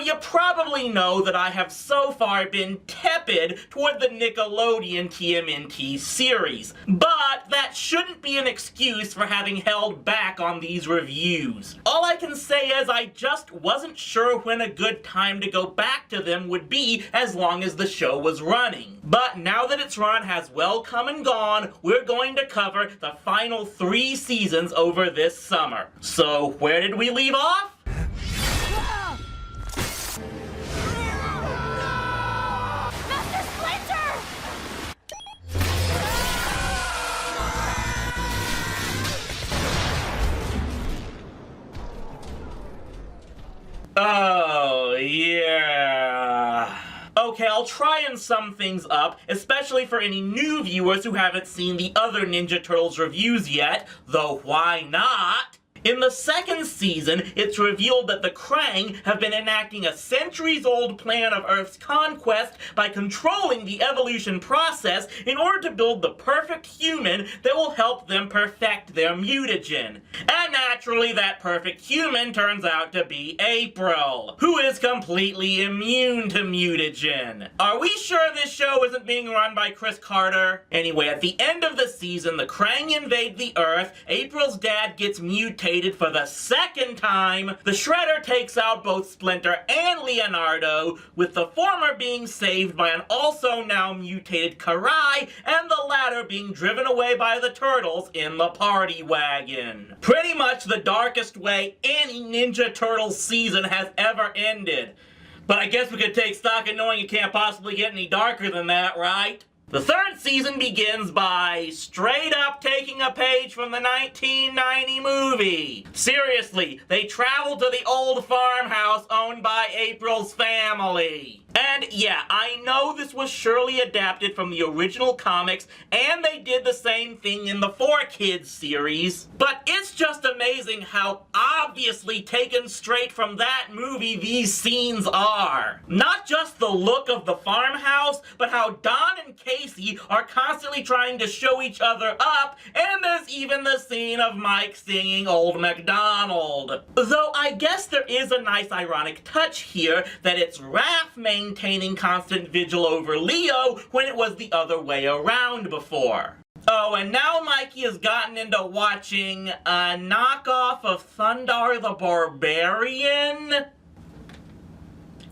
you probably know that I have so far been tepid toward the Nickelodeon TMNT series, but that shouldn't be an excuse for having held back on these reviews. All I can say is I just wasn't sure when a good time to go back to them would be as long as the show was running. But now that its run has well come and gone, we're going to cover the final 3 seasons over this summer. So where did we leave off? Oh, yeah. Okay, I'll try and sum things up, especially for any new viewers who haven't seen the other Ninja Turtles reviews yet, though why not? In the second season, it's revealed that the Krang have been enacting a centuries-old plan of Earth's conquest by controlling the evolution process in order to build the perfect human that will help them perfect their mutagen. And naturally, that perfect human turns out to be April, who is completely immune to mutagen. Are we sure this show isn't being run by Chris Carter? Anyway, at the end of the season, the Krang invade the Earth, April's dad gets mutated for the second time, the Shredder takes out both Splinter and Leonardo, with the former being saved by an also now mutated Karai, and the latter being driven away by the Turtles in the party wagon. Pretty much the darkest way any Ninja Turtles season has ever ended. But I guess we could take stock in knowing it can't possibly get any darker than that, right? The third season begins by straight up taking a page from the 1990 movie. Seriously, they travel to the old farmhouse owned by April's family. And yeah, I know this was surely adapted from the original comics, and they did the same thing in the 4Kids series, but it's just amazing how obviously taken straight from that movie these scenes are. Not just the look of the farmhouse, but how Don and Casey are constantly trying to show each other up, and there's even the scene of Mike singing Old MacDonald. Though I guess there is a nice ironic touch here that it's Raph maintaining constant vigil over Leo when it was the other way around before. Oh, and now Mikey has gotten into watching a knockoff of Thundar the Barbarian.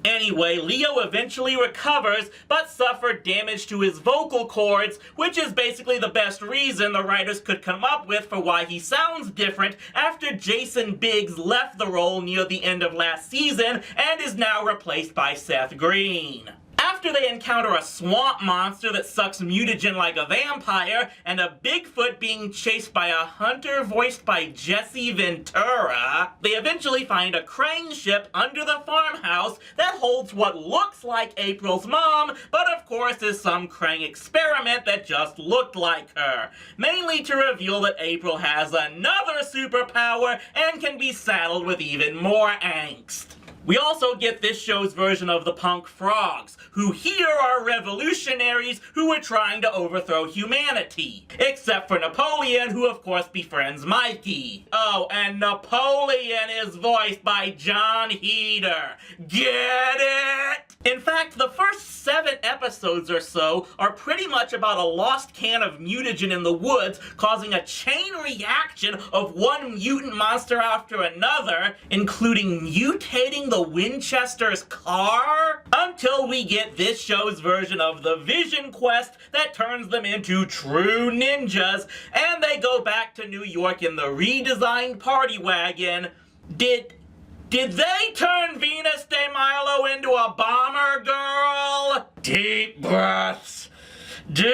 Anyway, Leo eventually recovers, but suffered damage to his vocal cords, which is basically the best reason the writers could come up with for why he sounds different after Jason Biggs left the role near the end of last season and is now replaced by Seth Green. After they encounter a swamp monster that sucks mutagen like a vampire, and a Bigfoot being chased by a hunter voiced by Jesse Ventura, they eventually find a Krang ship under the farmhouse that holds what looks like April's mom, but of course is some Krang experiment that just looked like her, mainly to reveal that April has another superpower and can be saddled with even more angst. We also get this show's version of the Punk Frogs, who here are revolutionaries who were trying to overthrow humanity. Except for Napoleon, who of course befriends Mikey. Oh, and Napoleon is voiced by John Heder. Get it? In fact, the first 7 episodes or so are pretty much about a lost can of mutagen in the woods causing a chain reaction of one mutant monster after another, including mutating the Winchester's car, until we get this show's version of the Vision Quest that turns them into true ninjas, and they go back to New York in the redesigned party wagon. Did they turn Venus de Milo into a bomber girl? Deep breaths. Deep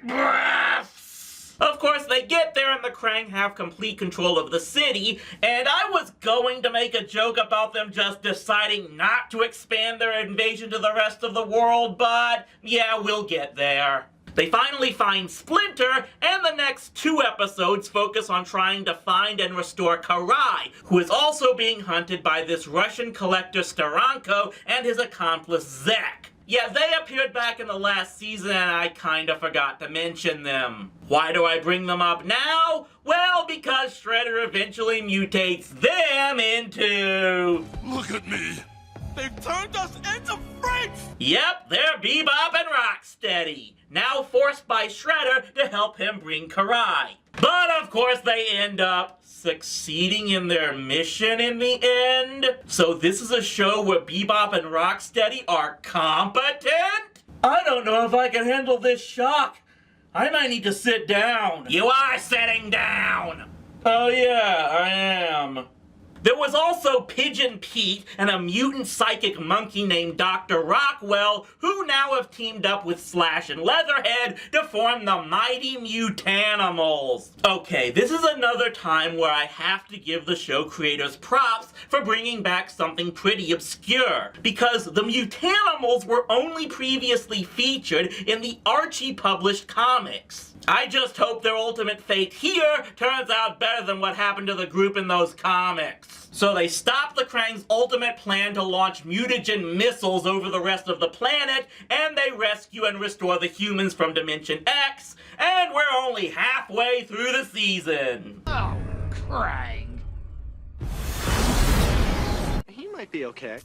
breaths. Of course, they get there and the Krang have complete control of the city, and I was going to make a joke about them just deciding not to expand their invasion to the rest of the world, but yeah, we'll get there. They finally find Splinter, and the next 2 episodes focus on trying to find and restore Karai, who is also being hunted by this Russian collector Steranko and his accomplice Zek. Yeah, they appeared back in the last season and I kinda forgot to mention them. Why do I bring them up now? Well, because Shredder eventually mutates them into... Look at me! They've turned us into freaks! Yep, they're Bebop and Rocksteady, now forced by Shredder to help him bring Karai. But of course they end up succeeding in their mission in the end. So this is a show where Bebop and Rocksteady are competent? I don't know if I can handle this shock. I might need to sit down. You are sitting down! Oh yeah, I am. There was also Pigeon Pete and a mutant psychic monkey named Dr. Rockwell, who now have teamed up with Slash and Leatherhead to form the Mighty Mutanimals. Okay, this is another time where I have to give the show creators props for bringing back something pretty obscure, because the Mutanimals were only previously featured in the Archie published comics. I just hope their ultimate fate here turns out better than what happened to the group in those comics. So they stop the Krang's ultimate plan to launch mutagen missiles over the rest of the planet, and they rescue and restore the humans from Dimension X, and we're only halfway through the season. Oh, Krang. He might be okay.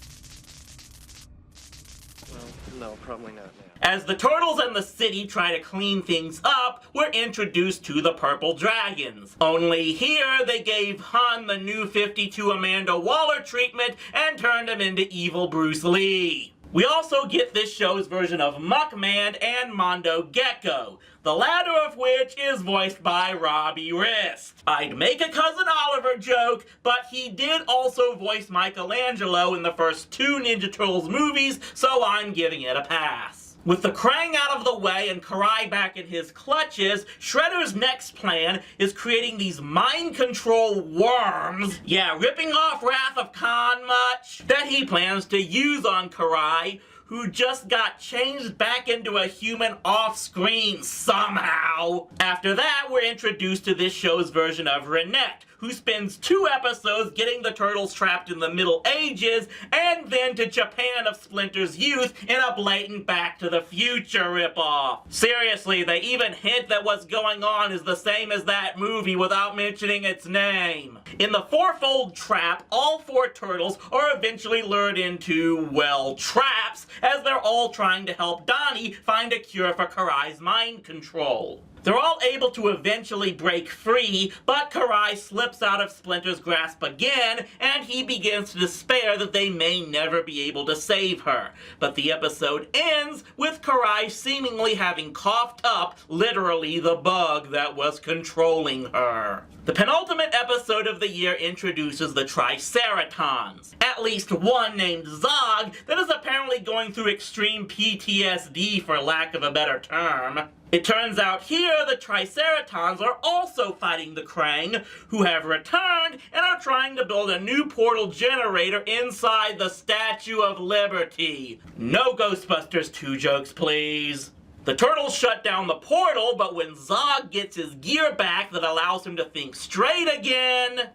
Well, no, probably not now. As the Turtles and the city try to clean things up, we're introduced to the Purple Dragons. Only here, they gave Hun the new 52 Amanda Waller treatment and turned him into evil Bruce Lee. We also get this show's version of Muckman and Mondo Gecko, the latter of which is voiced by Robbie Rist. I'd make a Cousin Oliver joke, but he did also voice Michelangelo in the first 2 Ninja Turtles movies, so I'm giving it a pass. With the Krang out of the way and Karai back in his clutches, Shredder's next plan is creating these mind control worms, yeah, ripping off Wrath of Khan much, that he plans to use on Karai, who just got changed back into a human off-screen somehow. After that, we're introduced to this show's version of Renette, who spends 2 episodes getting the Turtles trapped in the Middle Ages, and then to Japan of Splinter's youth in a blatant Back to the Future ripoff. Seriously, they even hint that what's going on is the same as that movie without mentioning its name. In the fourfold trap, all 4 turtles are eventually lured into, well, traps, as they're all trying to help Donnie find a cure for Karai's mind control. They're all able to eventually break free, but Karai slips out of Splinter's grasp again, and he begins to despair that they may never be able to save her. But the episode ends with Karai seemingly having coughed up, literally, the bug that was controlling her. The penultimate episode of the year introduces the Triceratons, at least one named Zog that is apparently going through extreme PTSD for lack of a better term. It turns out here the Triceratons are also fighting the Krang, who have returned and are trying to build a new portal generator inside the Statue of Liberty. No Ghostbusters 2 jokes, please. The Turtles shut down the portal, but when Zog gets his gear back that allows him to think straight again...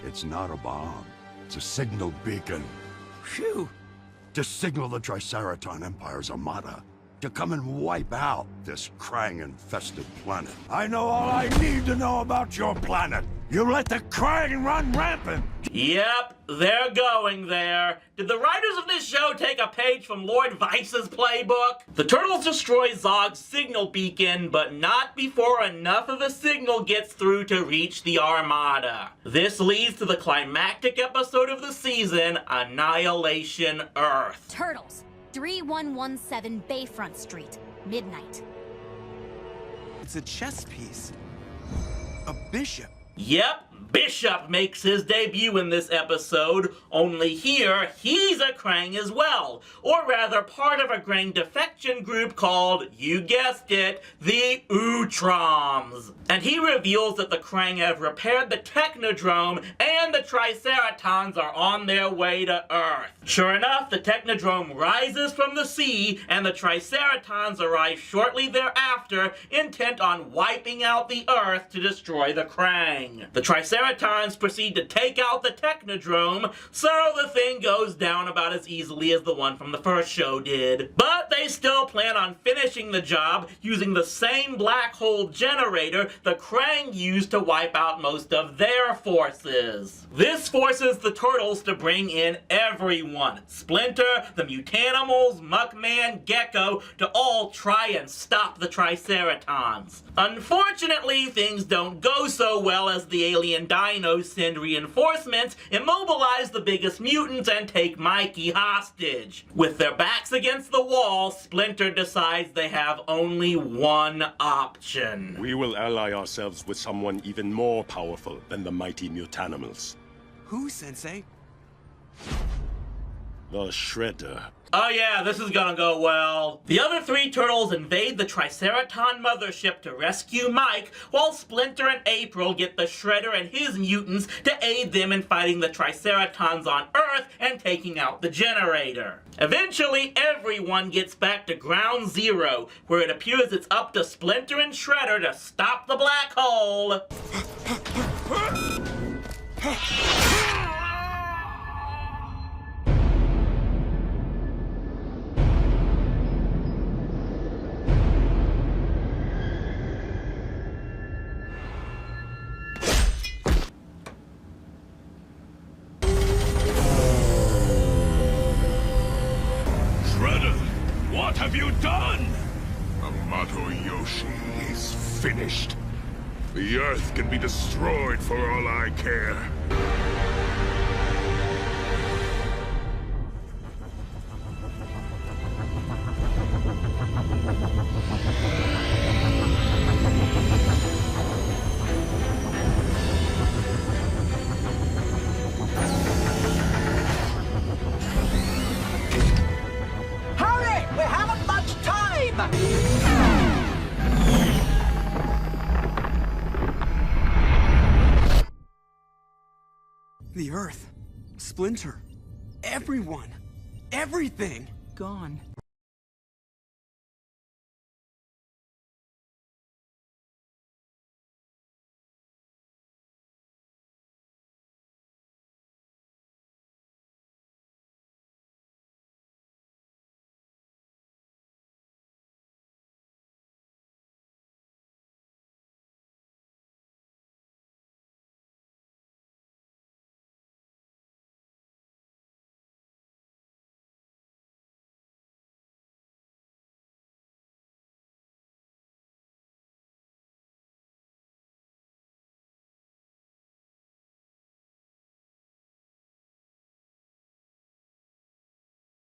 It's not a bomb. It's a signal beacon. Phew. To signal the Triceraton Empire's armada to come and wipe out this Krang-infested planet. I know all I need to know about your planet. You let the Krang run rampant. Yep, they're going there. Did the writers of this show take a page from Lord Vice's playbook? The Turtles destroy Zog's signal beacon, but not before enough of a signal gets through to reach the Armada. This leads to the climactic episode of the season, Annihilation Earth. Turtles, 3117 Bayfront Street, midnight. It's a chess piece. A bishop. Yep, Bishop makes his debut in this episode, only here, he's a Krang as well. Or rather, part of a Krang defection group called, you guessed it, the Utroms. And he reveals that the Krang have repaired the Technodrome and the Triceratons are on their way to Earth. Sure enough, the Technodrome rises from the sea, and the Triceratons arrive shortly thereafter, intent on wiping out the Earth to destroy the Krang. The Triceratons proceed to take out the Technodrome, so the thing goes down about as easily as the one from the first show did. But they they still plan on finishing the job using the same black hole generator the Krang used to wipe out most of their forces. This forces the Turtles to bring in everyone. Splinter, the Mutanimals, Muckman, Gecko, to all try and stop the Triceratons. Unfortunately, things don't go so well as the alien dinos send reinforcements, immobilize the biggest mutants, and take Mikey hostage. With their backs against the wall, Splinter decides they have only one option. We will ally ourselves with someone even more powerful than the mighty Mutanimals. Who, Sensei? The Shredder. Oh yeah, this is gonna go well. The other three turtles invade the Triceraton mothership to rescue Mike, while Splinter and April get the Shredder and his mutants to aid them in fighting the Triceratons on Earth and taking out the generator. Eventually, everyone gets back to Ground Zero, where it appears it's up to Splinter and Shredder to stop the black hole. What have you done? Amato Yoshi is finished. The Earth can be destroyed for all I care. Hurry! We haven't much time! The Earth, Splinter, everyone, everything. Gone.